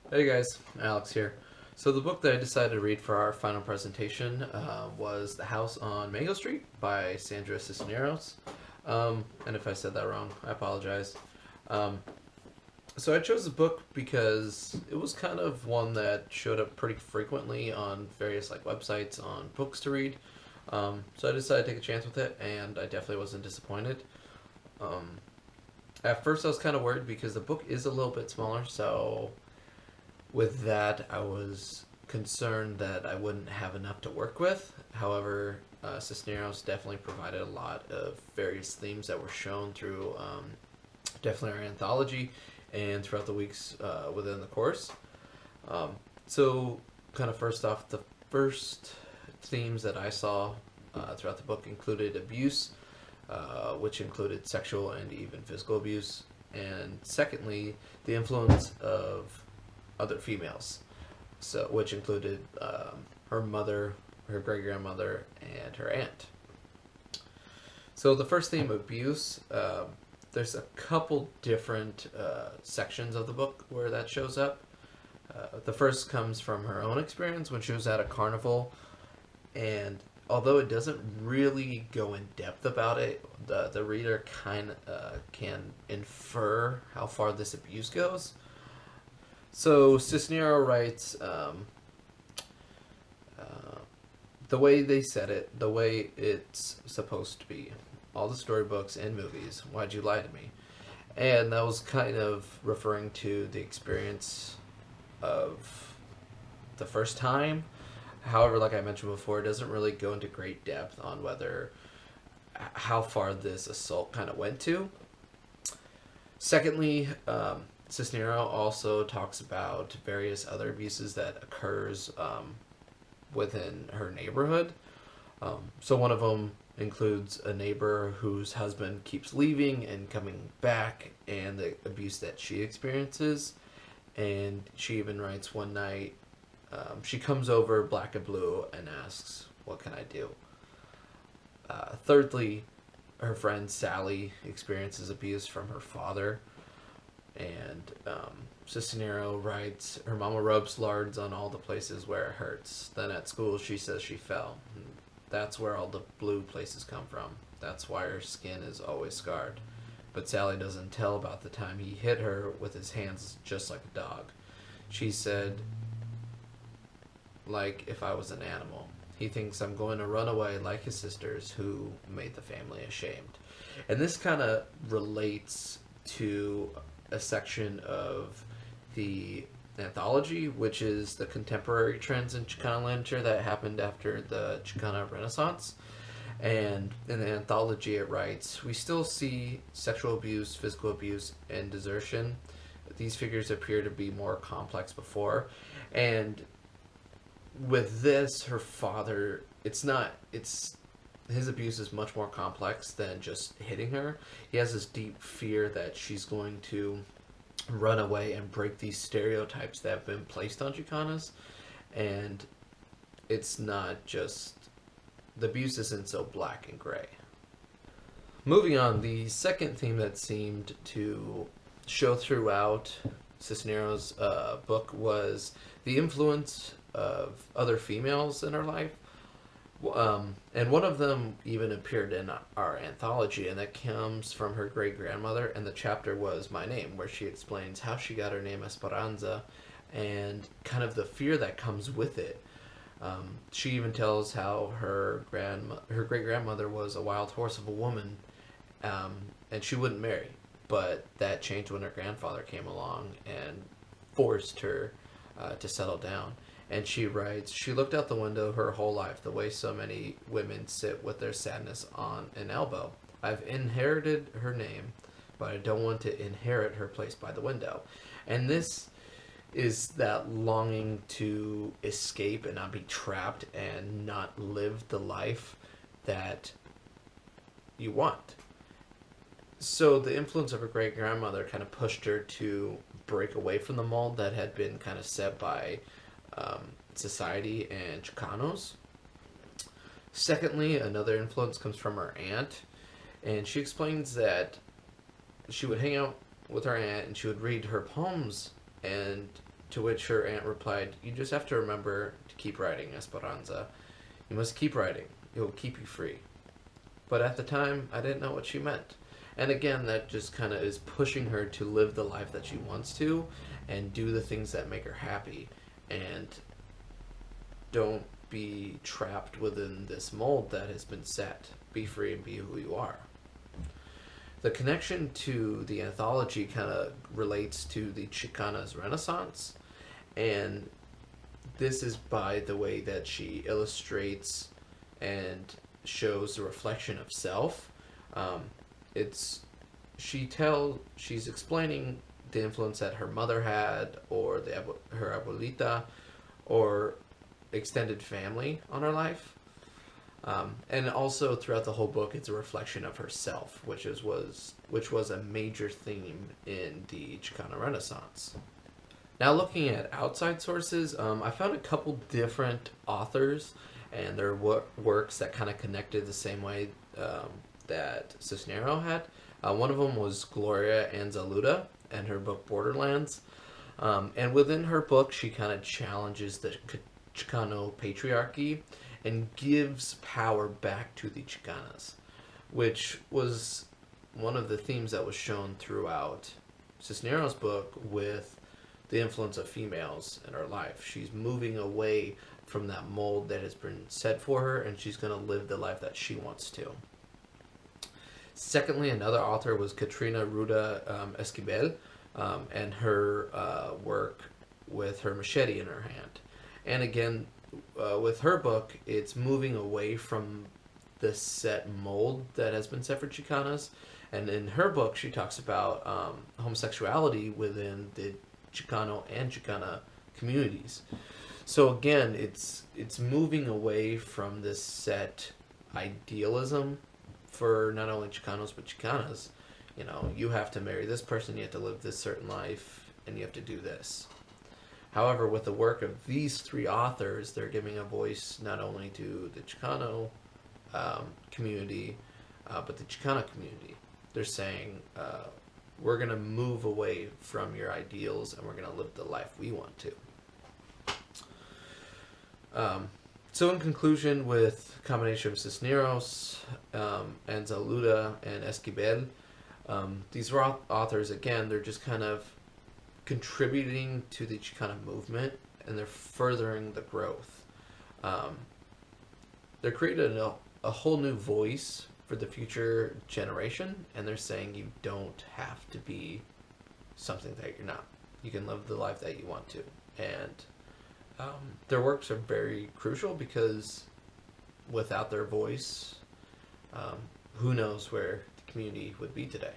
Hey guys, Alex here. So the book that I decided to read for our final presentation was The House on Mango Street by Sandra Cisneros. And if I said that wrong, I apologize. Um, so I chose the book because it was kind of one that showed up pretty frequently on various websites on books to read. So I decided to take a chance with it, and I definitely wasn't disappointed. Um, at first, I was kind of worried because the book is a little bit smaller, so with that, I was concerned that I wouldn't have enough to work with. However, Cisneros definitely provided a lot of various themes that were shown through definitely our anthology and throughout the weeks within the course. Um, so, kind of first off, the first themes that I saw throughout the book included abuse, which included sexual and even physical abuse, and secondly, the influence of other females, so which included her mother, her great grandmother, and her aunt. So the first theme, abuse. There's a couple different sections of the book where that shows up. The first comes from her own experience when she was at a carnival, and although it doesn't really go in depth about it, the reader kind of can infer how far this abuse goes. So Cisnero writes, the way they said it, the way it's supposed to be. All the storybooks and movies. Why'd you lie to me? And that was kind of referring to the experience of the first time. However, like I mentioned before, it doesn't really go into great depth on whether how far this assault kind of went to. Secondly, Cisnero also talks about various other abuses that occurs within her neighborhood. So one of them includes a neighbor whose husband keeps leaving and coming back, and the abuse that she experiences. And she even writes one night, she comes over black and blue and asks, "What can I do?" Thirdly, her friend Sally experiences abuse from her father. And Cisnero writes, her mama rubs lards on all the places where it hurts. Then at school, she says she fell. That's where all the blue places come from. That's why her skin is always scarred. But Sally doesn't tell about the time he hit her with his hands just like a dog. She said, like if I was an animal. He thinks I'm going to run away like his sisters who made the family ashamed. And this kind of relates to a section of the anthology, which is the contemporary trends in Chicana literature that happened after the Chicana Renaissance. And in the anthology, it writes, "We still see sexual abuse, physical abuse, and desertion. These figures appear to be more complex before." And with this, her father, it's his abuse is much more complex than just hitting her. He has this deep fear that she's going to run away and break these stereotypes that have been placed on Chicanas. And it's not just, the abuse isn't so black and gray. Moving on, the second theme that seemed to show throughout Cisneros' book was the influence of other females in her life. And one of them even appeared in our anthology, and that comes from her great grandmother. And the chapter was My Name, where she explains how she got her name Esperanza and kind of the fear that comes with it. She even tells how her great grandmother was a wild horse of a woman, and she wouldn't marry. But that changed when her grandfather came along and forced her to settle down. And she writes, "She looked out the window her whole life, the way so many women sit with their sadness on an elbow. I've inherited her name, but I don't want to inherit her place by the window." And this is that longing to escape and not be trapped and not live the life that you want. So the influence of her great grandmother kind of pushed her to break away from the mold that had been kind of set by society and Chicanos. Secondly, another influence comes from her aunt, and she explains that she would hang out with her aunt and she would read her poems, and To which her aunt replied, "You just have to remember to keep writing, Esperanza. You must keep writing. It will keep you free." But at the time, I didn't know what she meant. And again, that just kind of is pushing her to live the life that she wants to and do the things that make her happy. And don't be trapped within this mold that has been set. Be free and be who you are. The connection to the anthology kind of relates to the Chicana's Renaissance. And this is by the way that she illustrates and shows the reflection of self. It's she's explaining the influence that her mother had, or her abuelita, or extended family on her life. And also throughout the whole book, it's a reflection of herself, which was a major theme in the Chicana Renaissance. Now, looking at outside sources, I found a couple different authors and their works that kind of connected the same way that Cisnero had. One of them was Gloria Anzaluda and her book Borderlands. And within her book, she kind of challenges the Chicano patriarchy and gives power back to the Chicanas, which was one of the themes that was shown throughout Cisneros' book with the influence of females in her life. She's moving away from that mold that has been set for her, and she's going to live the life that she wants to. Secondly, another author was Katrina Ruda Esquivel, and her work with her machete in her hand. And again, with her book, it's moving away from the set mold that has been set for Chicanas. And in her book, she talks about homosexuality within the Chicano and Chicana communities. So again, it's moving away from this set idealism for not only Chicanos but Chicanas. You know, you have to marry this person, you have to live this certain life, and you have to do this. However, with the work of these three authors, they're giving a voice not only to the Chicano community, but the Chicana community. They're saying, we're going to move away from your ideals and we're going to live the life we want to. So in conclusion, with a combination of Cisneros, Anzaluda, and Esquivel, these were authors, again, they're just kind of contributing to the Chicana movement, and they're furthering the growth. They're creating a whole new voice for the future generation, and they're saying you don't have to be something that you're not. You can live the life that you want to. And their works are very crucial because without their voice, who knows where the community would be today.